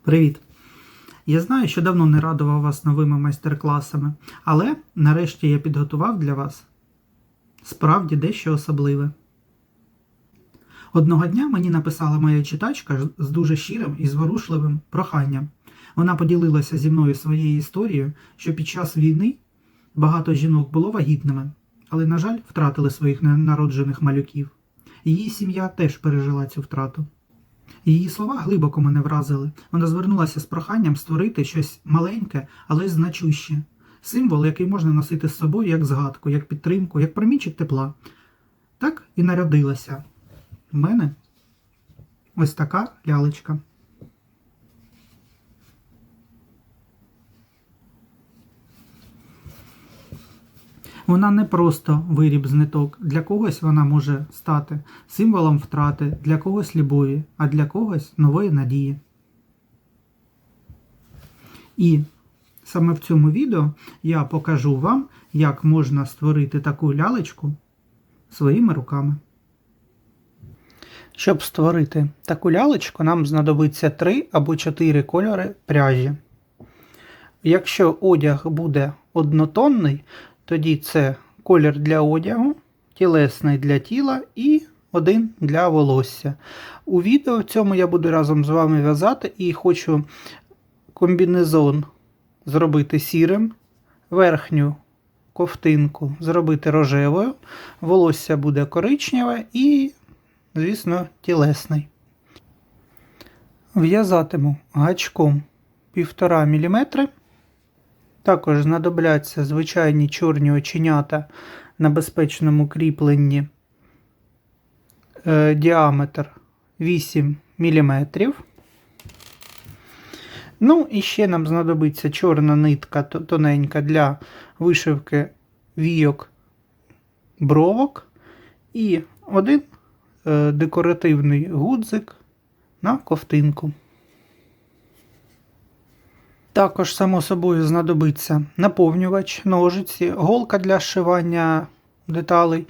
Привіт! Я знаю, що давно не радував вас новими майстер-класами, але нарешті я підготував для вас справді дещо особливе. Одного дня мені написала моя читачка з дуже щирим і зворушливим проханням. Вона поділилася зі мною своєю історією, що під час війни багато жінок було вагітними, але, на жаль, втратили своїх ненароджених малюків. Її сім'я теж пережила цю втрату. Її слова глибоко мене вразили. Вона звернулася з проханням створити щось маленьке, але значуще. Символ, який можна носити з собою як згадку, як підтримку, як промінчик тепла. Так і народилася в мене ось така лялечка. Вона не просто виріб з ниток. Для когось вона може стати символом втрати, для когось любові, а для когось нової надії. І саме в цьому відео я покажу вам, як можна створити таку лялечку своїми руками. Щоб створити таку лялечку, нам знадобиться 3 або 4 кольори пряжі. Якщо одяг буде однотонний, тоді це колір для одягу, тілесний для тіла і один для волосся. У відео в цьому я буду разом з вами в'язати і хочу комбінезон зробити сірим, верхню ковтинку зробити рожевою, волосся буде коричневе і, звісно, тілесний. В'язатиму гачком 1,5 мм. Також знадобляться звичайні чорні оченята на безпечному кріпленні, діаметр 8 мм. Ну і ще нам знадобиться чорна нитка тоненька для вишивки війок бровок і один декоративний гудзик на ковтинку. Також, само собою, знадобиться наповнювач, ножиці, голка для зшивання деталей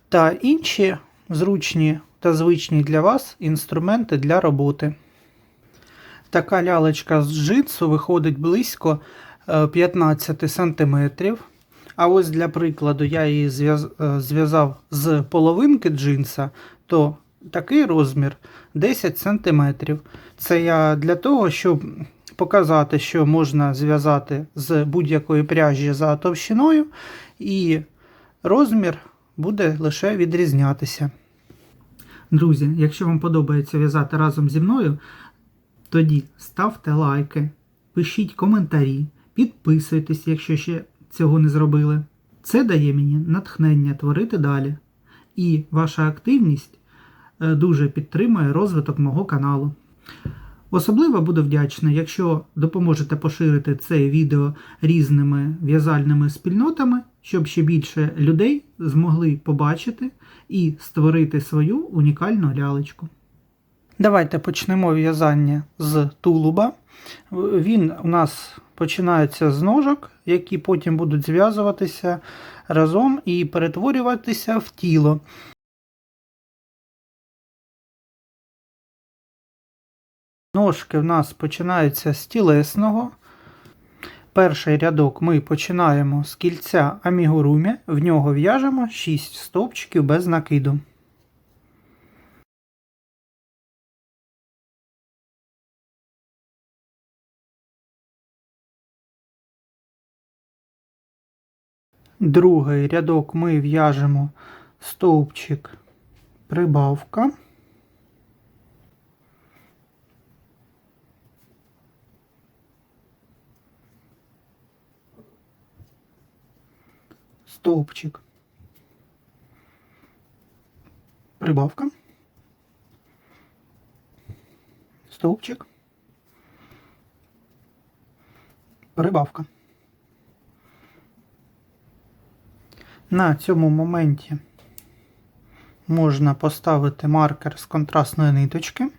та інші зручні та звичні для вас інструменти для роботи. Така лялечка з джинсу виходить близько 15 см. А ось для прикладу я її зв'язав з половинки джинса, то такий розмір 10 см. Це я для того, щоб показати, що можна зв'язати з будь-якої пряжі за товщиною, і розмір буде лише відрізнятися. Друзі, якщо вам подобається в'язати разом зі мною, тоді ставте лайки, пишіть коментарі, підписуйтесь, якщо ще цього не зробили. Це дає мені натхнення творити далі. І ваша активність дуже підтримує розвиток мого каналу. Особливо буду вдячний, якщо допоможете поширити це відео різними в'язальними спільнотами, щоб ще більше людей змогли побачити і створити свою унікальну лялечку. Давайте почнемо в'язання з тулуба. Він у нас починається з ножок, які потім будуть зв'язуватися разом і перетворюватися в тіло. Ножки в нас починаються з тілесного. Перший рядок ми починаємо з кільця амігурумі, в нього в'яжемо 6 стовпчиків без накиду. Другий рядок ми в'яжемо стовпчик прибавка. Стовпчик прибавка, стовпчик прибавка. На цьому моменті можна поставити маркер з контрастної ниточки.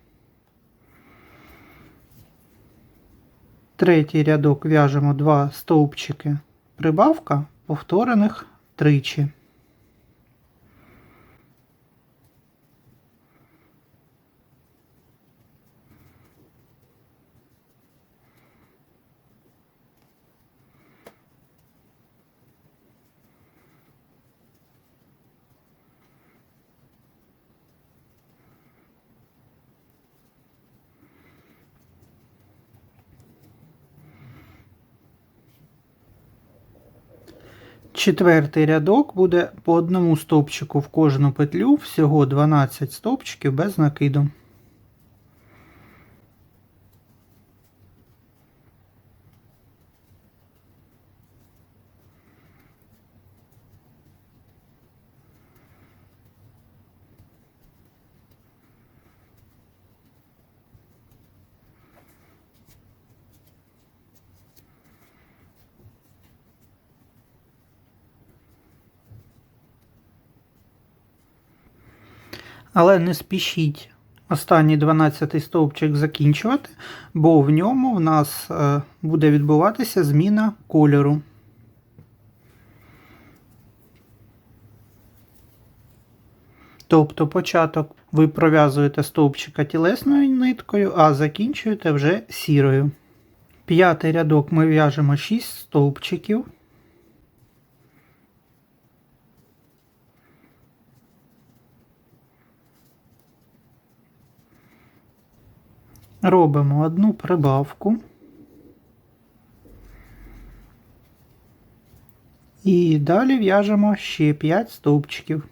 Третій рядок в'яжемо 2 стовпчики прибавка, повторених тричі. Четвертий рядок буде по одному стовпчику в кожну петлю, всього 12 стовпчиків без накиду. Але не спішіть останній 12 стовпчик закінчувати, бо в ньому в нас буде відбуватися зміна кольору. Тобто початок ви пров'язуєте стовпчика тілесною ниткою, а закінчуєте вже сірою. П'ятий рядок ми в'яжемо 6 стовпчиків. Робимо одну прибавку. І далі в'яжемо ще 5 стовпчиків.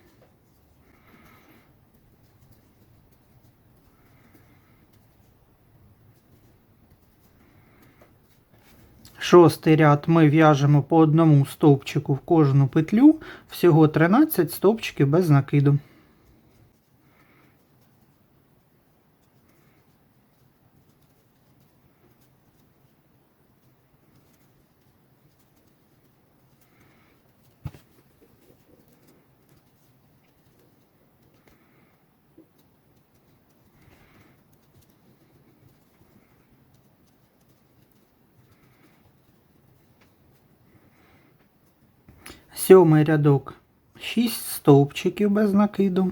Шостий ряд ми в'яжемо по одному стовпчику в кожну петлю, всього 13 стовпчиків без накиду. Сьомий рядок 6 стовпчиків без накиду.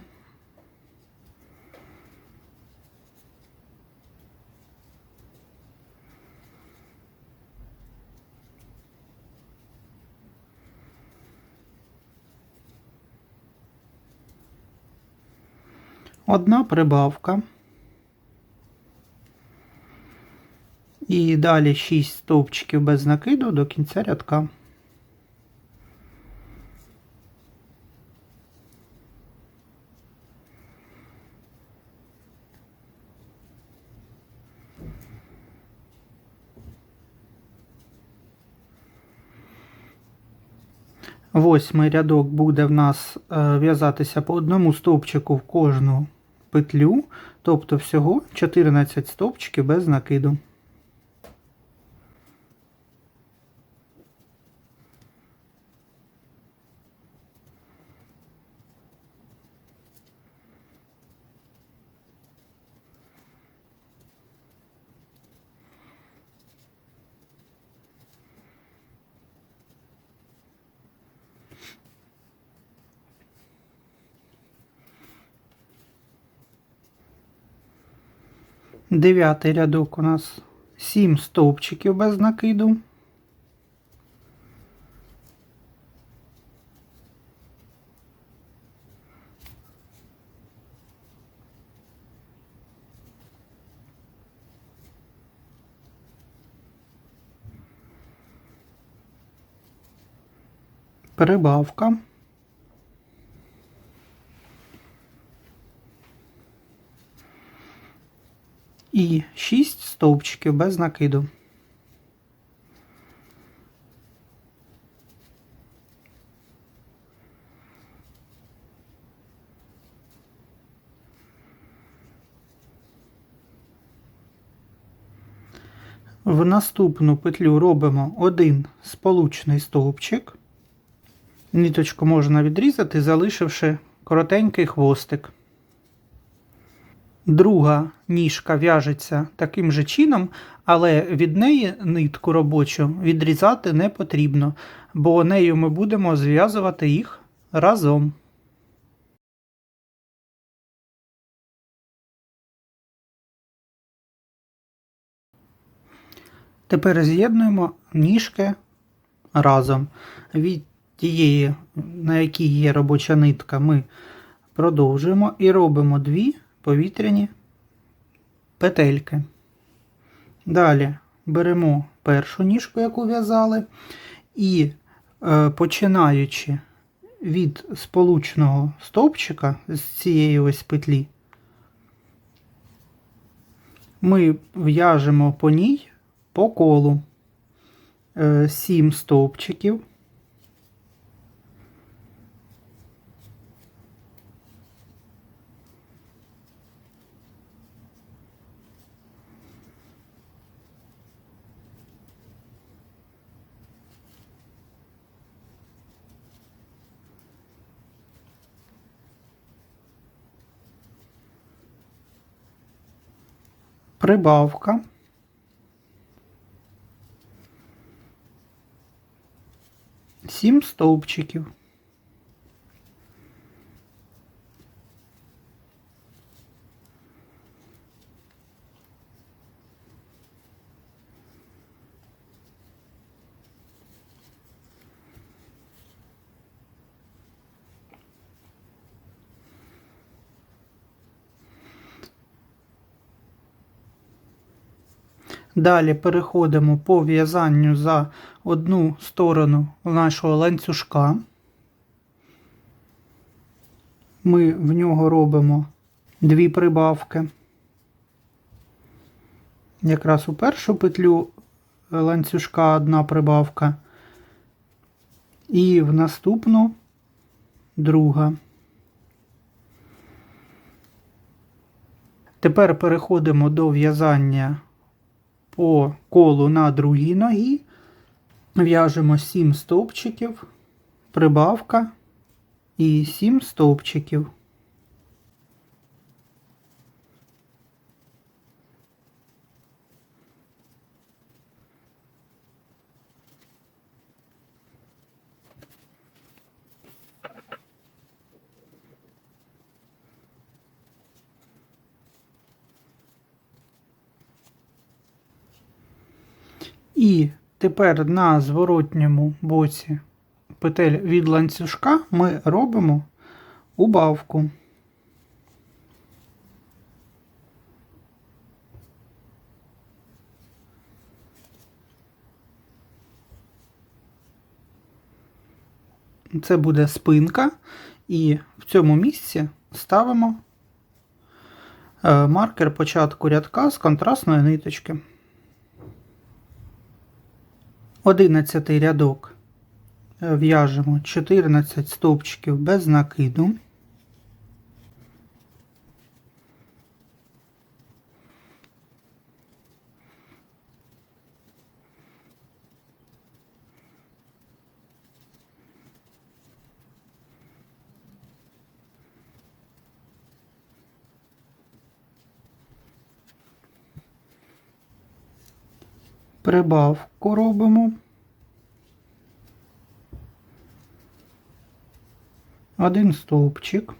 Одна прибавка. І далі 6 стовпчиків без накиду до кінця рядка. Восьмий рядок буде в нас в'язатися по одному стовпчику в кожну петлю, тобто всього 14 стовпчиків без накиду. Дев'ятий рядок у нас 7 стовпчиків без накиду. Прибавка. І 6 стовпчиків без накиду. В наступну петлю робимо один сполучний стовпчик. Ниточку можна відрізати, залишивши коротенький хвостик. Друга ніжка в'яжеться таким же чином, але від неї нитку робочу відрізати не потрібно, бо нею ми будемо зв'язувати їх разом. Тепер з'єднуємо ніжки разом. Від тієї, на якій є робоча нитка, ми продовжуємо і робимо 2 повітряні петельки. Далі беремо першу ніжку, яку в'язали, і починаючи від сполучного стовпчика з цієї ось петлі, ми в'яжемо по ній по колу 7 стовпчиків. Прибавка. Сім стовпчиків. Далі переходимо по в'язанню за одну сторону нашого ланцюжка. Ми в нього робимо 2 прибавки. Якраз у першу петлю ланцюжка 1 прибавка. І в наступну 2. Тепер переходимо до в'язання по колу на другій ногі, в'яжемо 7 стовпчиків, прибавка і 7 стовпчиків. І тепер на зворотньому боці петель від ланцюжка ми робимо убавку. Це буде спинка, і в цьому місці ставимо маркер початку рядка з контрастної ниточки. 11-й рядок в'яжемо 14 стовпчиків без накиду. Прибавку робимо 1 стовпчик.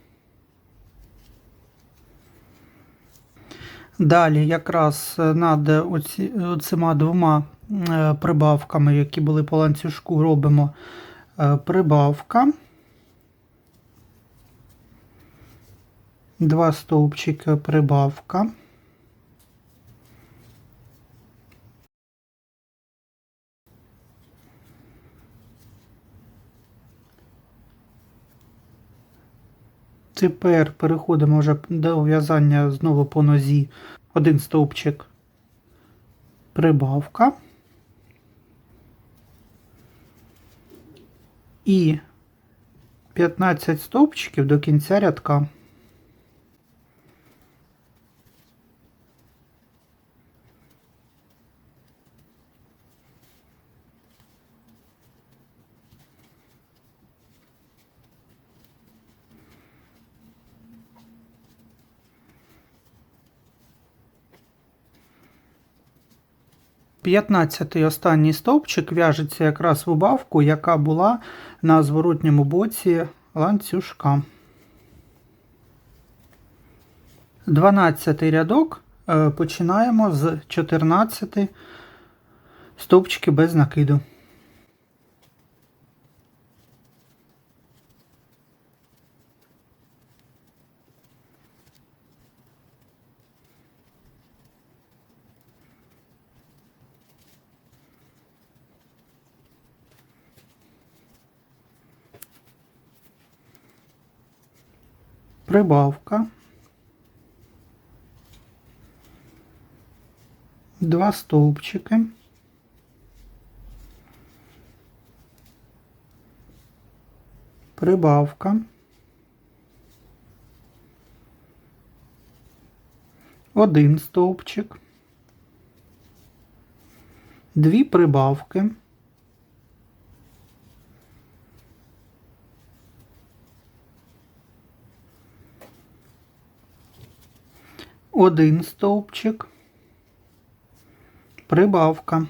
Далі якраз над оцима 2 прибавками, які були по ланцюжку, робимо прибавка, 2 стовпчики прибавка. Тепер переходимо вже до в'язання знову по нозі. 1 стовпчик прибавка і 15 стовпчиків до кінця рядка. П'ятнадцятий останній стовпчик в'яжеться якраз в убавку, яка була на зворотньому боці ланцюжка. 12-й рядок починаємо з 14 стовпчиків без накиду. прибавка, 2 стовпчики, прибавка, 1 стовпчик, 2 прибавки, 1 стовпчик, прибавка,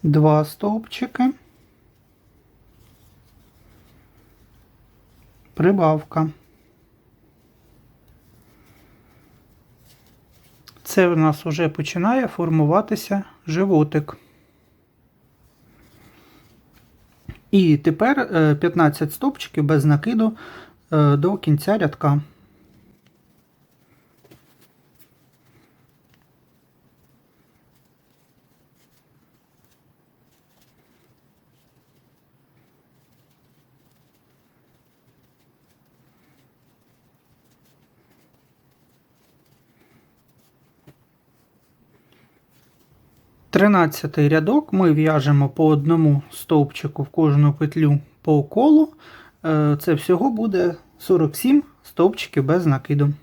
2 стовпчики, прибавка. Це в нас вже починає формуватися животик. І тепер 15 стовпчиків без накиду до кінця рядка. Тринадцятий рядок ми в'яжемо по одному стовпчику в кожну петлю по колу. Це всього буде 47 стовпчиків без накиду.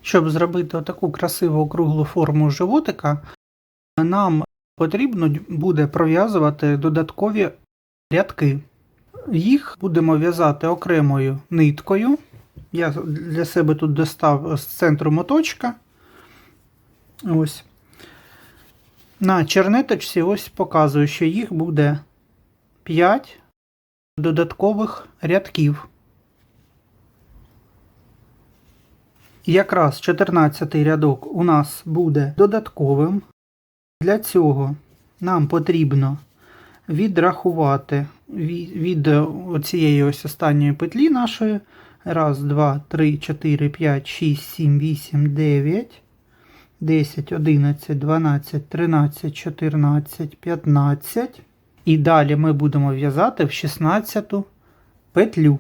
Щоб зробити таку красиву округлу форму животика, нам потрібно буде пров'язувати додаткові рядки. Їх будемо в'язати окремою ниткою. Я для себе тут достав з центру моточка. Ось. На чернеточці ось показую, що їх буде 5 додаткових рядків. Якраз 14-й рядок у нас буде додатковим. Для цього нам потрібно відрахувати від цієї ось останньої петлі нашої. 1, 2, 3, 4, 5, 6, 7, 8, 9, 10, 11, 12, 13, 14, 15. І далі ми будемо в'язати в 16-ту петлю.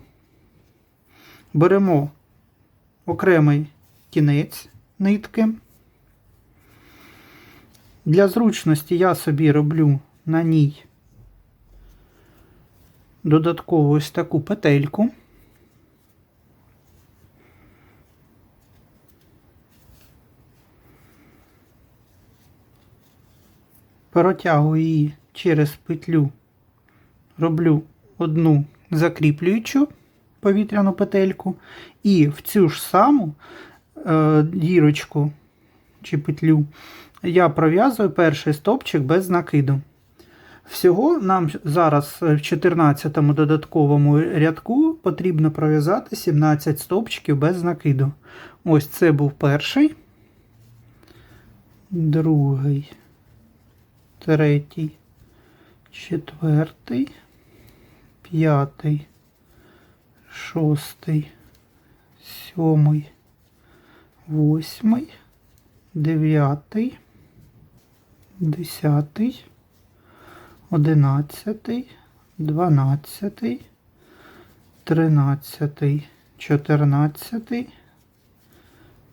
Беремо окремий кінець нитки. Для зручності я собі роблю на ній додатково ось таку петельку. Протягую її через петлю, роблю одну закріплюючу повітряну петельку і в цю ж саму дірочку чи петлю я пров'язую перший стовпчик без накиду. Всього нам зараз в 14-му додатковому рядку потрібно пров'язати 17 стовпчиків без накиду. Ось це був перший, другий, третій, четвертий, п'ятий, шостий, сьомий, восьмий, 9, 10, 11, 12, 13, 14,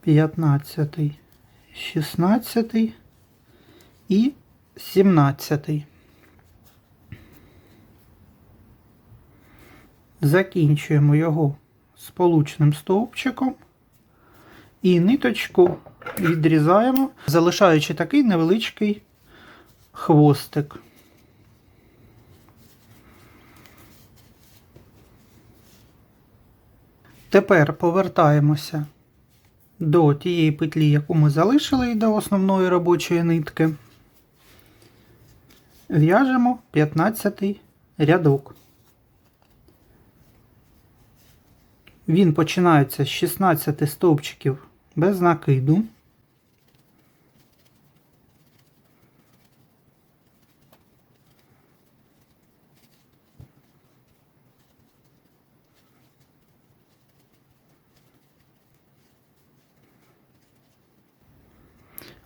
15, 16 і 17. Закінчуємо його сполучним стовпчиком і ниточку відрізаємо, залишаючи такий невеличкий хвостик. Тепер повертаємося до тієї петлі, яку ми залишили, до основної робочої нитки. В'яжемо 15 рядок. Він починається з 16 стовпчиків без накиду.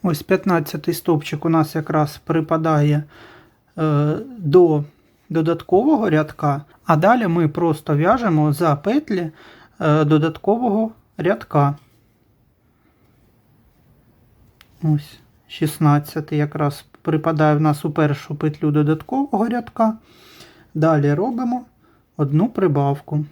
Ось 15 стовпчик у нас якраз припадає до додаткового рядка, а далі ми просто в'яжемо за петлі додаткового рядка. Ось 16 якраз припадає в нас у першу петлю додаткового рядка. Далі робимо одну прибавку.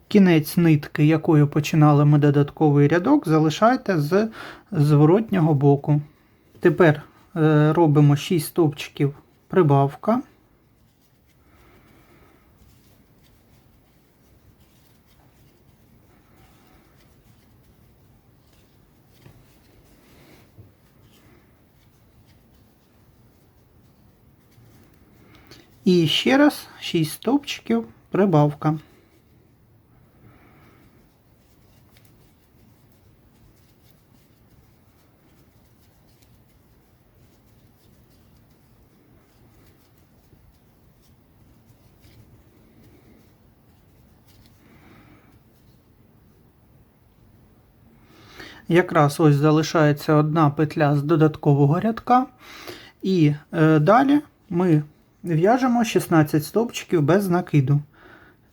Кінець нитки, якою починали ми додатковий рядок, залишайте з зворотнього боку. Тепер робимо 6 стовпчиків прибавка. І ще раз 6 стовпчиків прибавка. Якраз ось залишається одна петля з додаткового рядка. І далі ми в'яжемо 16 стовпчиків без накиду.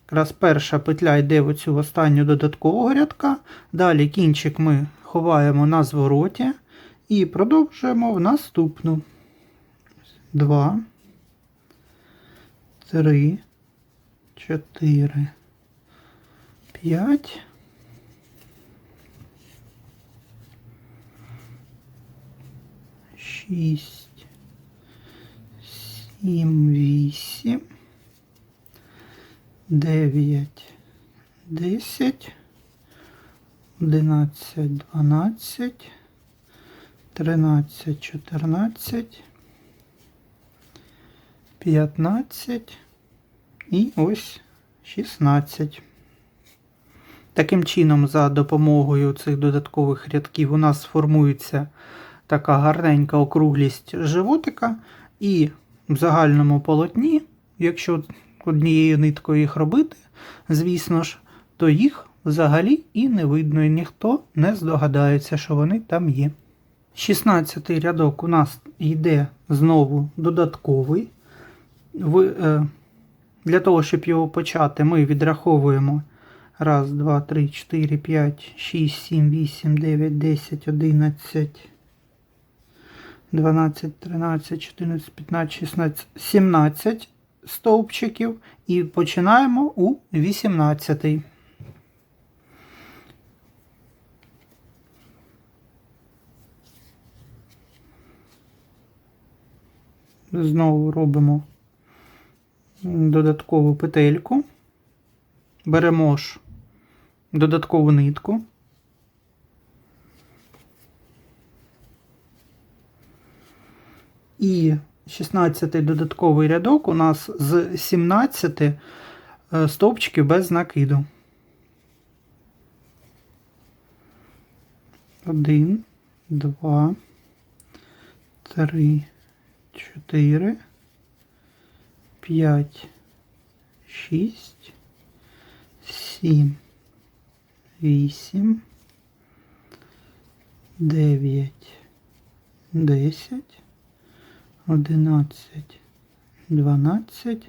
Якраз перша петля йде в оцю останню додаткового рядка. Далі кінчик ми ховаємо на звороті і продовжуємо в наступну. 2, 3, 4, 5. 6, 7, 8, 9, 10, 11, 12, 13, 14, 15 і ось 16. Таким чином, за допомогою цих додаткових рядків у нас сформується така гарненька округлість животика, і в загальному полотні, якщо однією ниткою їх робити, звісно ж, то їх взагалі і не видно, і ніхто не здогадається, що вони там є. 16-й рядок у нас йде знову додатковий. Для того, щоб його почати, ми відраховуємо 1, 2, 3, 4, 5, 6, 7, 8, 9, 10, 11, 12, 13, 14, 15, 16, 17 стовпчиків і починаємо у 18. Знову робимо додаткову петельку, беремо ж додаткову нитку. І 16-й додатковий рядок у нас з 17 стовпчиків без накиду. 1, 2, 3, 4, 5, 6, 7, 8, 9, 10, 11, 12,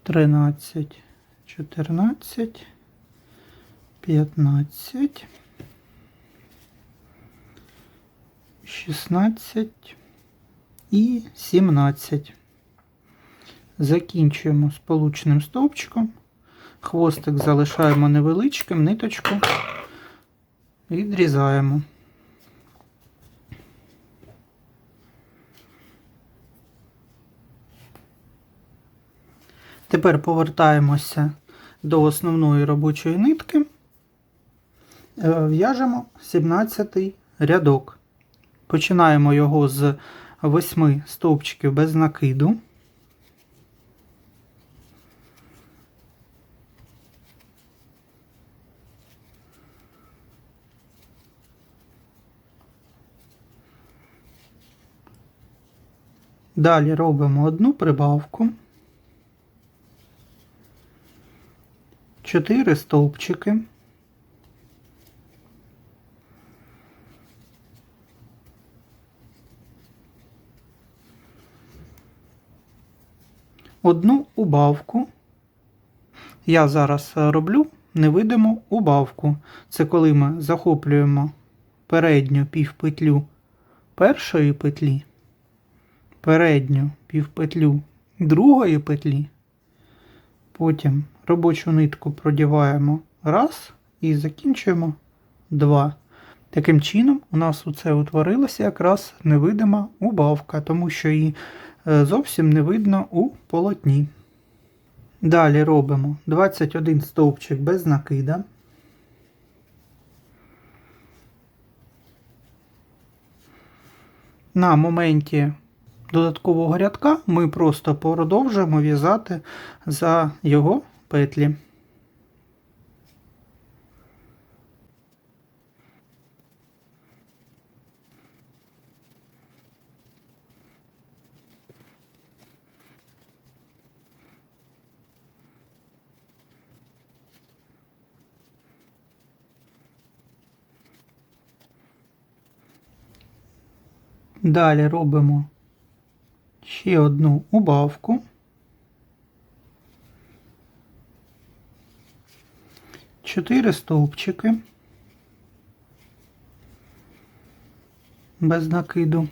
13, 14, 15, 16 і 17. Закінчуємо сполучним стовпчиком. Хвостик залишаємо невеличким, ниточку відрізаємо. Тепер повертаємося до основної робочої нитки. В'яжемо 17-й рядок. Починаємо його з 8 стовпчиків без накиду. Далі робимо одну прибавку, 4 стовпчики, одну убавку. Я зараз роблю невидиму убавку. Це коли ми захоплюємо передню півпетлю першої петлі, передню півпетлю другої петлі, потім робочу нитку продіваємо раз і закінчуємо 2. Таким чином у нас оце утворилася якраз невидима убавка, тому що її зовсім не видно у полотні. Далі робимо 21 стовпчик без накида. На моменті додаткового рядка ми просто продовжуємо в'язати за його петлі. Далі робимо ще одну убавку. 4 стовпчики без накиду.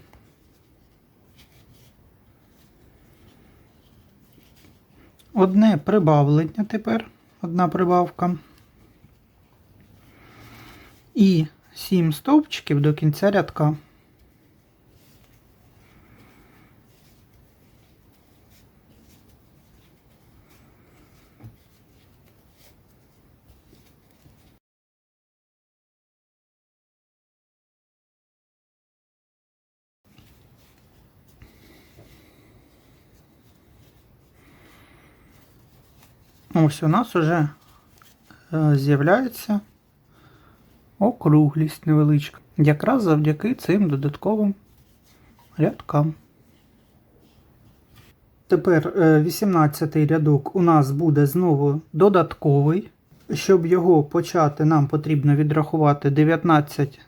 Одне прибавлення тепер, одна прибавка. І 7 стовпчиків до кінця рядка. Ось у нас вже з'являється округлість невеличка, якраз завдяки цим додатковим рядкам. Тепер 18-й рядок у нас буде знову додатковий. Щоб його почати, нам потрібно відрахувати 19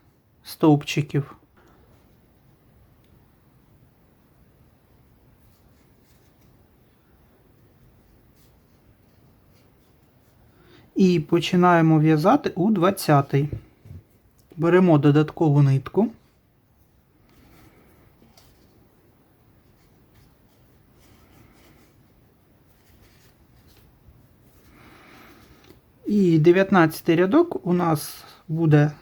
стовпчиків. І починаємо в'язати у 20-й. Беремо додаткову нитку. І 19-й рядок у нас буде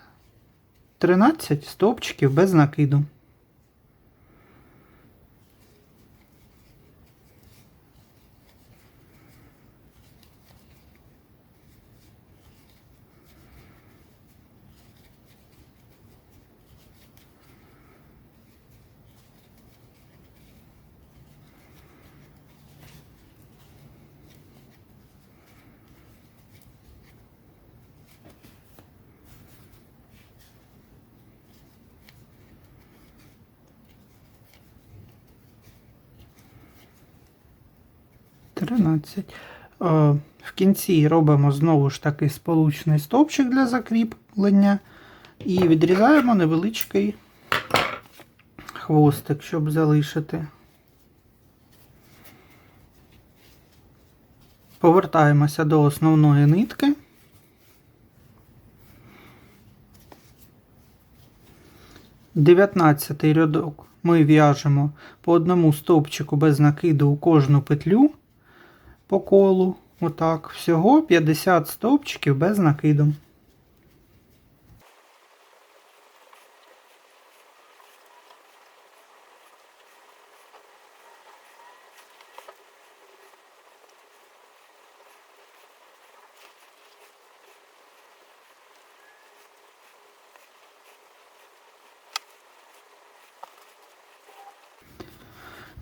13 стовпчиків без накиду. В кінці робимо знову ж таки сполучний стовпчик для закріплення і відрізаємо невеличкий хвостик, щоб залишити. Повертаємося до основної нитки. Дев'ятнадцятий рядок ми в'яжемо по одному стовпчику без накиду у кожну петлю по колу. Отак, всього 50 стовпчиків без накиду.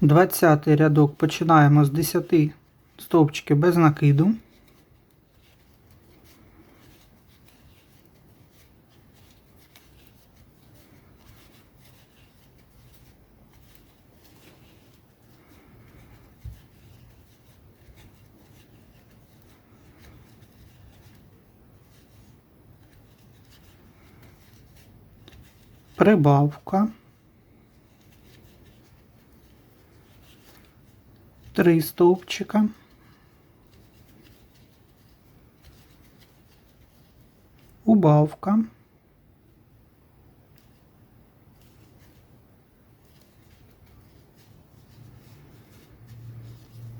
20-й рядок починаємо з 10 стовпчиків без накиду. Прибавка, 3 стовпчика, убавка,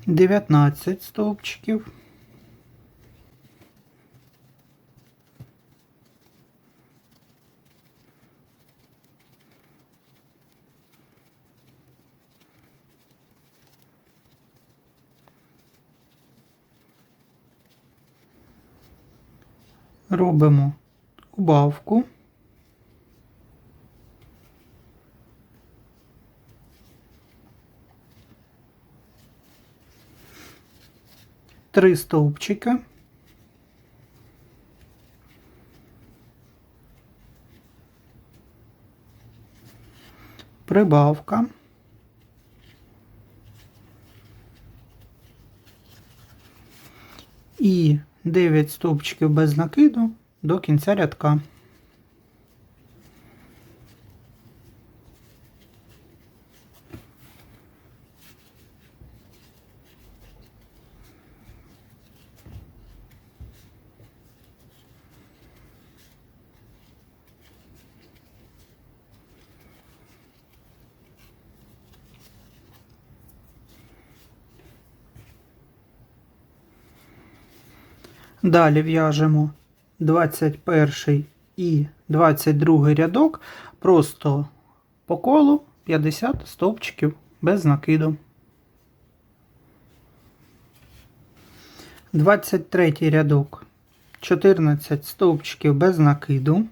19 стовпчиків, робимо убавку, три стовпчика, прибавка, і 9 стовпчиків без накиду до кінця рядка. Далі в'яжемо 21 і 22 рядок просто по колу 50 стовпчиків без накиду. 23 рядок 14 стовпчиків без накиду.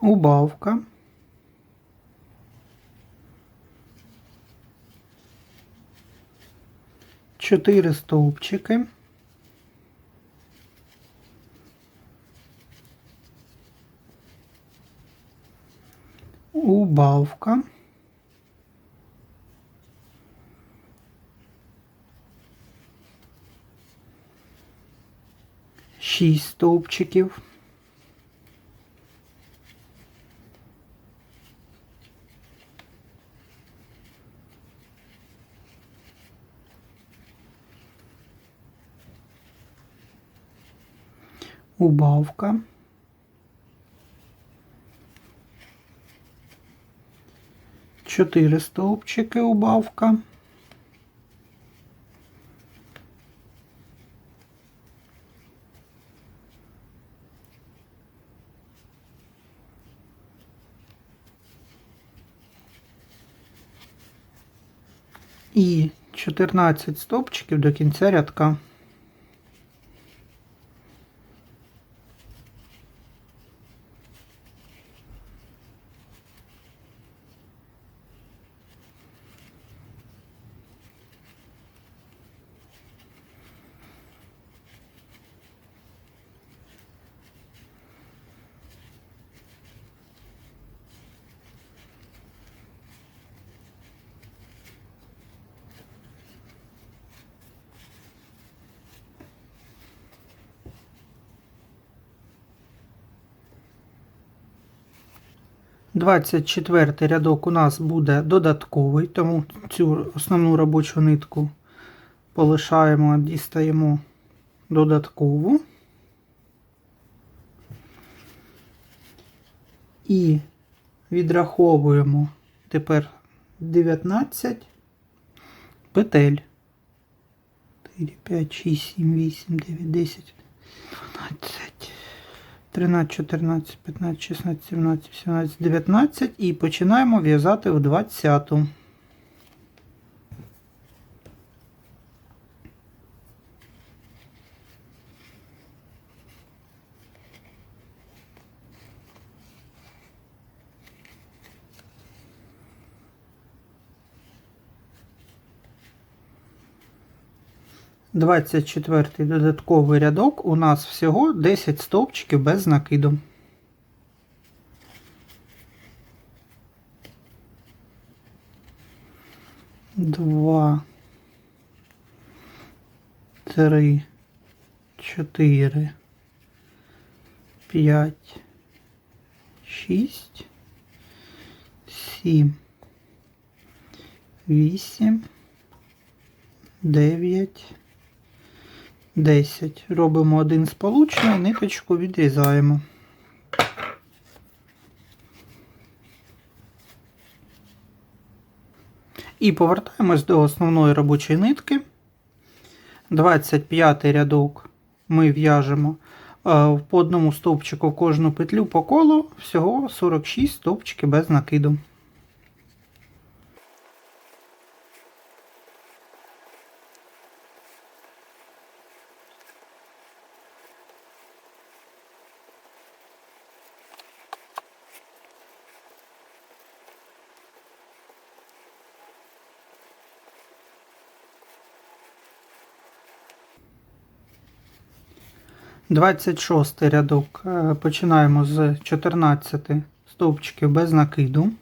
Убавка, 4 стовпчики, убавка, 6 стовпчиків, убавка, 4 стовпчики, убавка, і 14 стовпчиків до кінця рядка. Двадцять четвертий рядок у нас буде додатковий, тому цю основну робочу нитку полишаємо, дістаємо додаткову. І відраховуємо тепер 19 петель 4, 5, 6, 7, 8, 9, 10, 12, 13, 14, 15, 16, 17, 18, 19 і починаємо в'язати в 20-ту. Двадцять четвертий додатковий рядок, у нас всього 10 стовпчиків без накиду. Два, 3, 4, 5, 6, 7, 8, 9, 10. Робимо один сполучний, ниточку відрізаємо. І повертаємось до основної робочої нитки. 25 рядок ми в'яжемо по одному стовпчику кожну петлю по колу, всього 46 стовпчиків без накиду. Двадцять шостий рядок. Починаємо з 14 стовпчиків без накиду.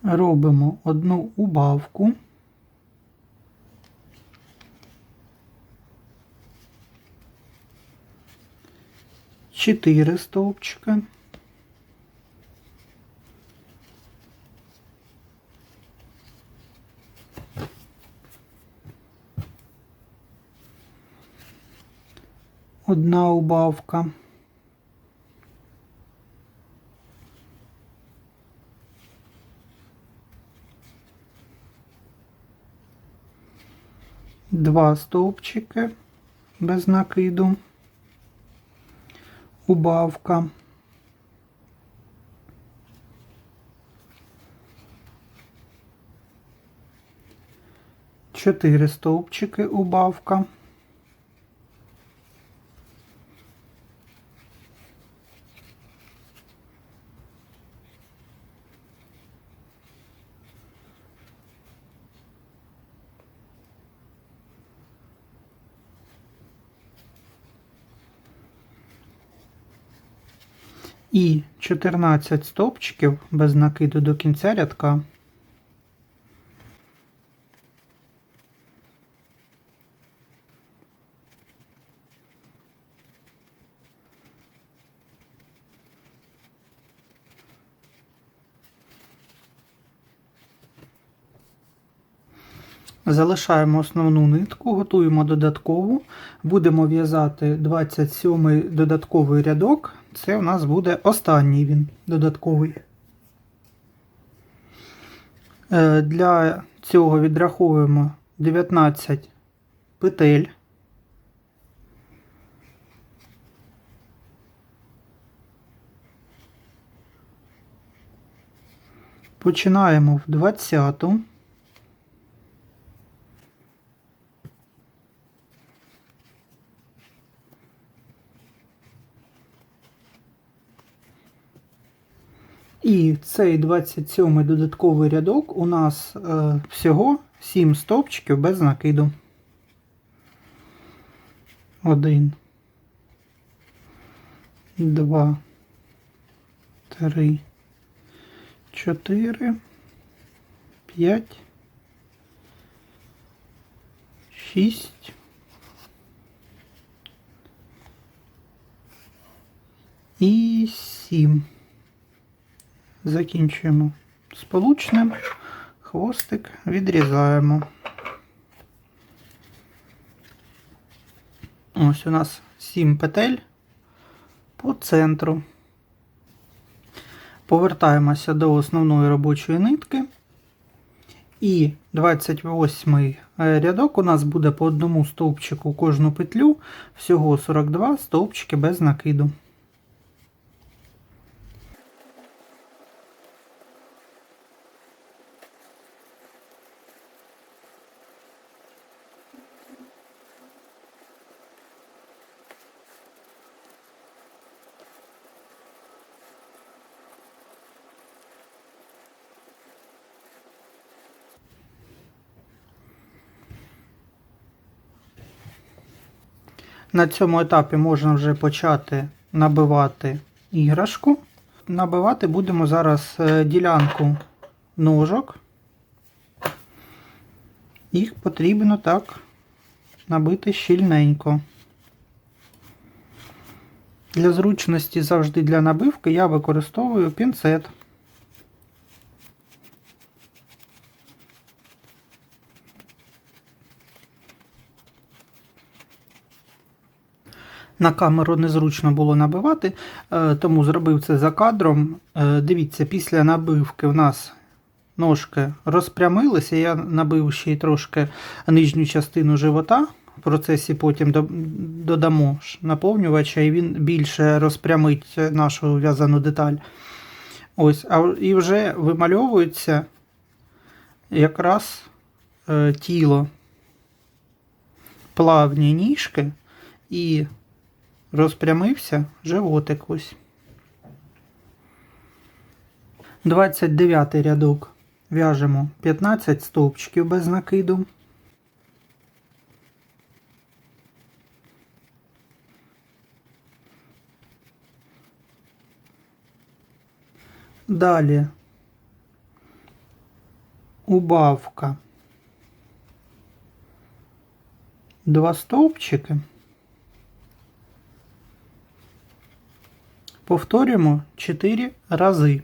Робимо одну убавку. Чотири стовпчика. Одна убавка. Два стовпчики без накиду. Убавка. Чотири стовпчики, убавка. І 14 стовпчиків без накиду до кінця рядка. Залишаємо основну нитку, готуємо додаткову. Будемо в'язати 27-й додатковий рядок. Це у нас буде останній він додатковий. Для цього відраховуємо 19 петель. Починаємо в 20-ту. І цей 27-й додатковий рядок у нас всього 7 стовпчиків без накиду. 1, 2, 3, 4, 5, 6 і 7. Закінчуємо сполучним, хвостик відрізаємо. Ось у нас 7 петель по центру. Повертаємося до основної робочої нитки. І 28 рядок у нас буде по одному стовпчику кожну петлю, всього 42 стовпчики без накиду. На цьому етапі можна вже почати набивати іграшку. Набивати будемо зараз ділянку ножок. Їх потрібно так набити щільненько. Для зручності завжди для набивки я використовую пінцет. На камеру незручно було набивати, тому зробив це за кадром. Дивіться, після набивки в нас ножки розпрямилися, я набив ще й трошки нижню частину живота. В процесі потім додамо наповнювача, і він більше розпрямить нашу в'язану деталь. Ось, і вже вимальовується якраз тіло, плавні ніжки і розпрямився животик ось. 29 рядок в'яжемо 15 стовпчиків без накиду. Далі убавка 2 стовпчики. Повторюємо 4 рази.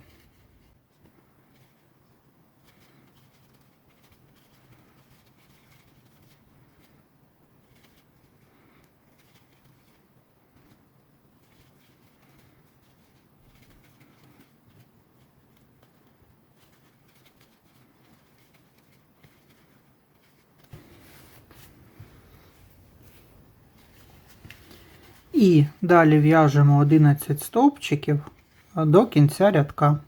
І далі в'яжемо 11 стовпчиків до кінця рядка.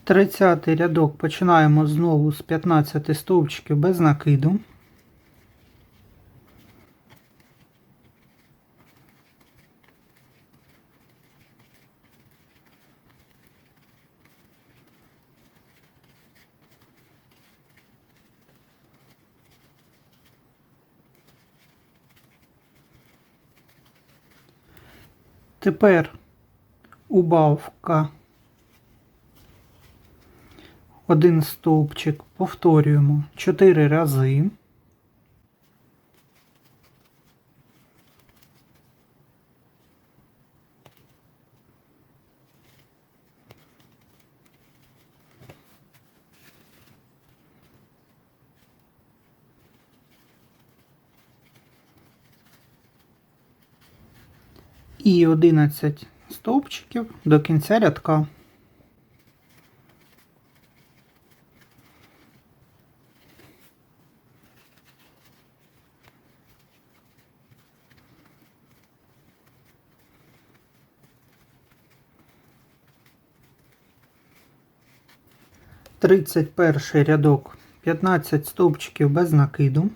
Тридцятий рядок починаємо знову з 15 стовпчиків без накиду. Тепер убавка 1 стовпчик, повторюємо 4 рази. І 11 стовпчиків до кінця рядка. Тридцять перший рядок 15 стовпчиків без накиду.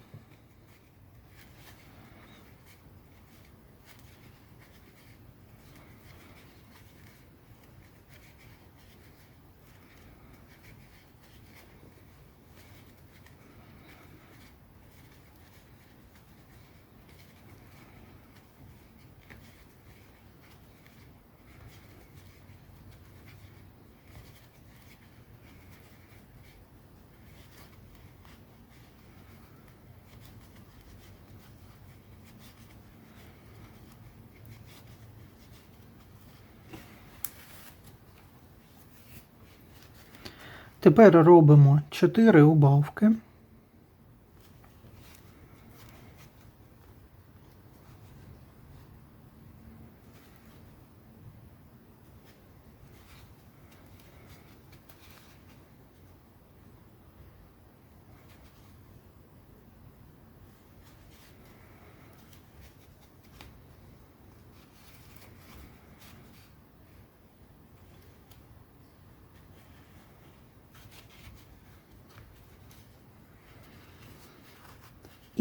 Тепер робимо 4 убавки.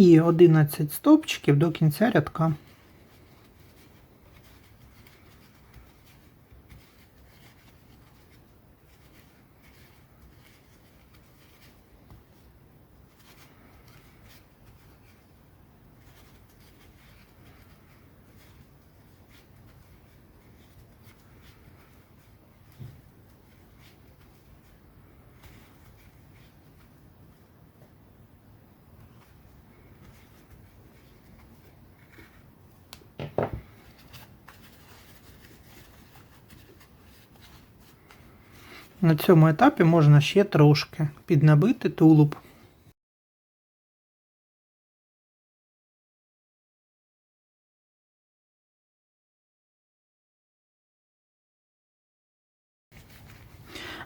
І 11 стовпчиків до кінця рядка. На цьому етапі можна ще трошки піднабити тулуб.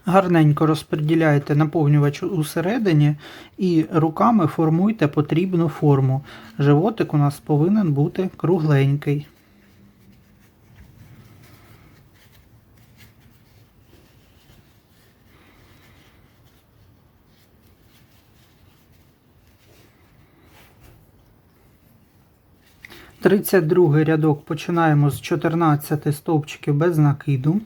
Гарненько розподіляйте наповнювач усередині і руками формуйте потрібну форму. Животик у нас повинен бути кругленький. Тридцять другий рядок починаємо з 14 стовпчиків без накиду.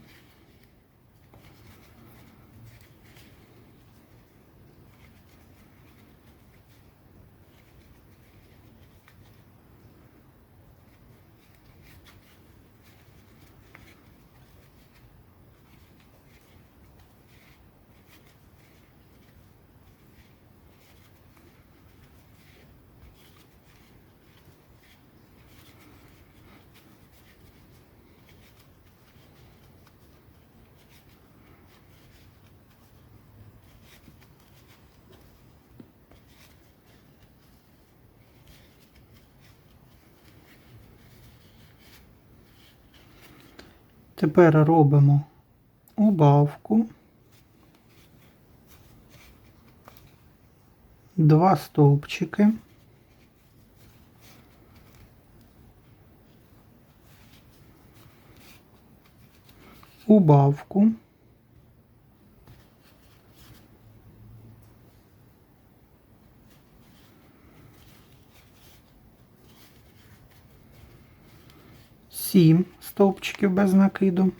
Тепер робимо убавку, 2 стовпчики, убавку, сім стовпчиків без накиду,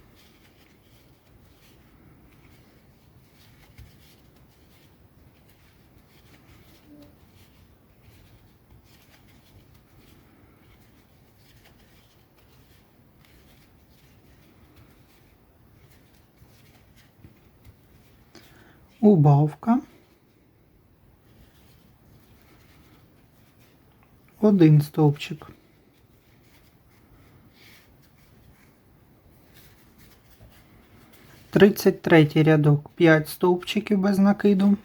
убавка, 1 стовпчик, тридцять третій рядок, 5 стовпчиків без накиду,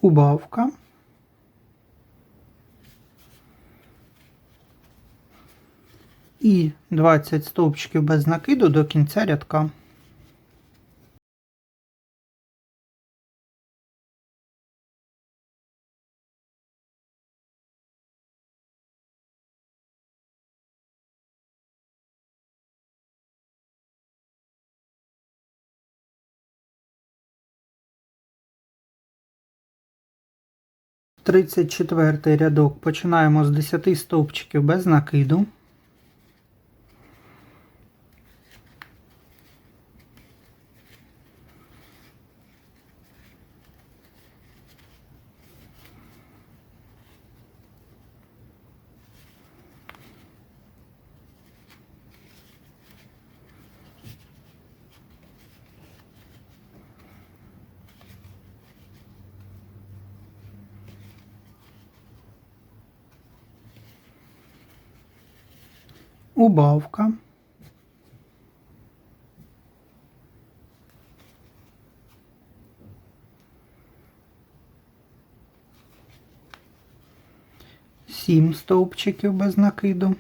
убавка, і 20 стовпчиків без накиду до кінця рядка. Тридцять четвертий рядок починаємо з 10 стовпчиків без накиду. убавка, сім стовпчиків без накиду,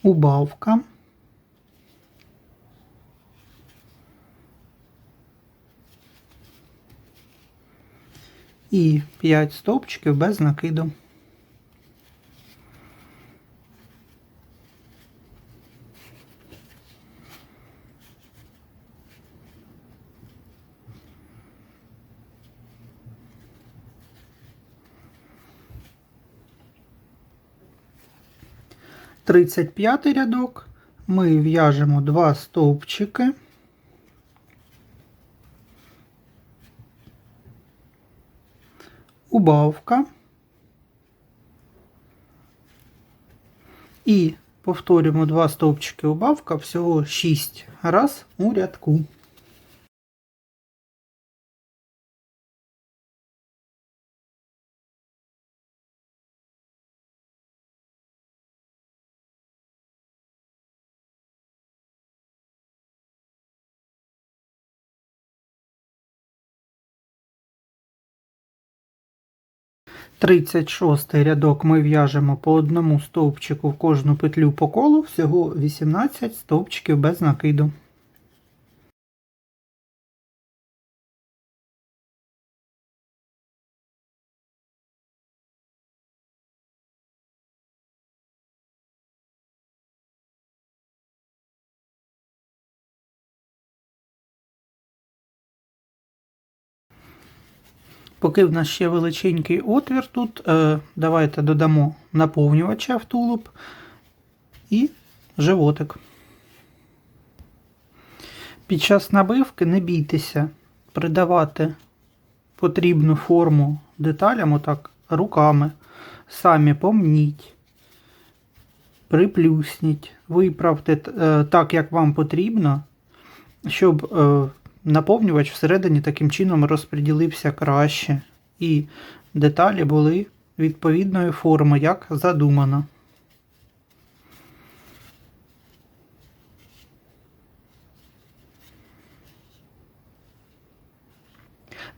убавка, і 5 стовпчиків без накиду. Тридцять п'ятий рядок ми в'яжемо 2 стовпчики, убавка і повторюємо 2 стовпчики убавка всього 6 раз у рядку. Тридцять шостий рядок ми в'яжемо по одному стовпчику в кожну петлю по колу, всього 18 стовпчиків без накиду. Поки в нас ще величенький отвір тут, давайте додамо наповнювача в тулуб і животик. Під час набивки не бійтеся придавати потрібну форму деталям отак руками. Самі помніть, приплюсніть, виправте так, як вам потрібно, щоб наповнювач всередині таким чином розподілився краще і деталі були відповідної форми, як задумано.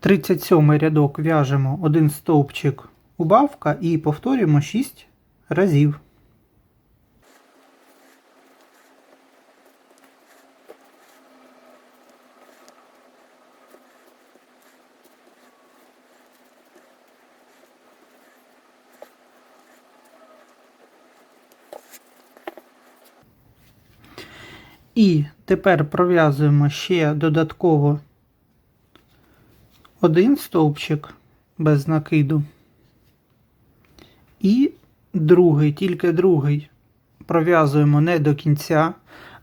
Тридцять сьомий рядок в'яжемо 1 стовпчик убавка і повторюємо 6 разів. І тепер пров'язуємо ще додатково 1 стовпчик без накиду. І другий, тільки другий пров'язуємо не до кінця,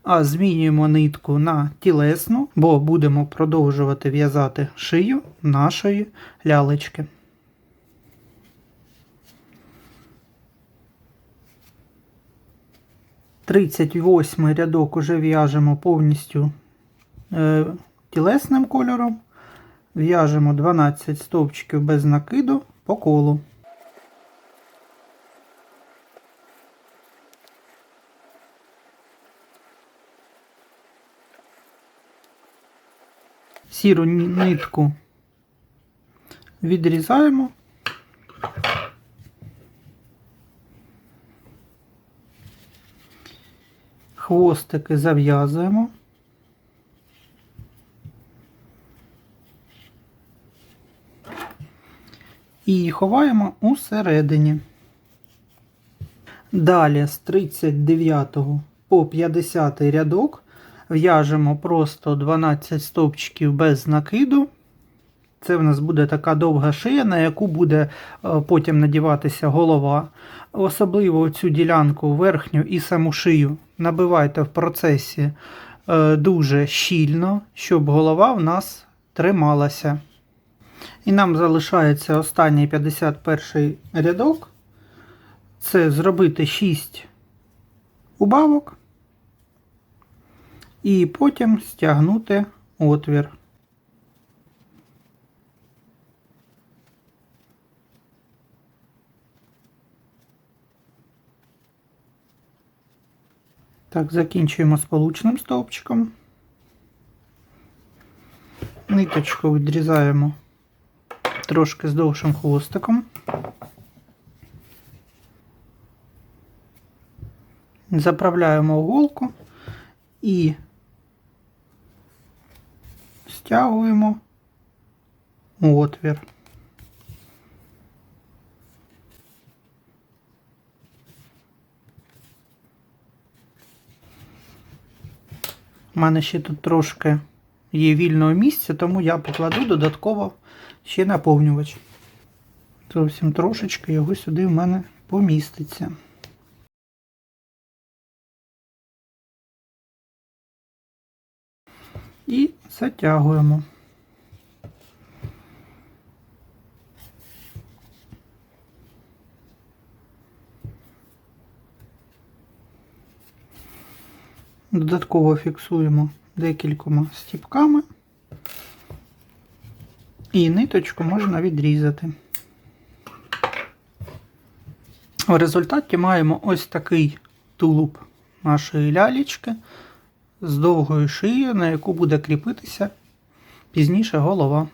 а змінюємо нитку на тілесну, бо будемо продовжувати в'язати шию нашої лялечки. Тридцять восьмий рядок уже в'яжемо повністю тілесним кольором. В'яжемо 12 стовпчиків без накиду по колу. Сіру нитку відрізаємо. Хвостики зав'язуємо. І ховаємо усередині. Далі з 39 по 50 рядок в'яжемо просто 12 стовпчиків без накиду. Це в нас буде така довга шия, на яку буде потім надіватися голова. Особливо цю ділянку верхню і саму шию набивайте в процесі дуже щільно, щоб голова в нас трималася. І нам залишається останній 51 рядок. Це зробити 6 убавок і потім стягнути отвір. Так, закінчуємо сполучним стовпчиком. Ниточку відрізаємо трошки з довшим хвостиком. Заправляємо в голку і стягуємо отвір. У мене ще тут трошки є вільного місця, тому я покладу додатково ще наповнювач. Зовсім трошечки його сюди в мене поміститься. І затягуємо. Додатково фіксуємо декількома стіпками. І ниточку можна відрізати. В результаті маємо ось такий тулуб нашої лялечки з довгою шиєю, на яку буде кріпитися пізніше голова.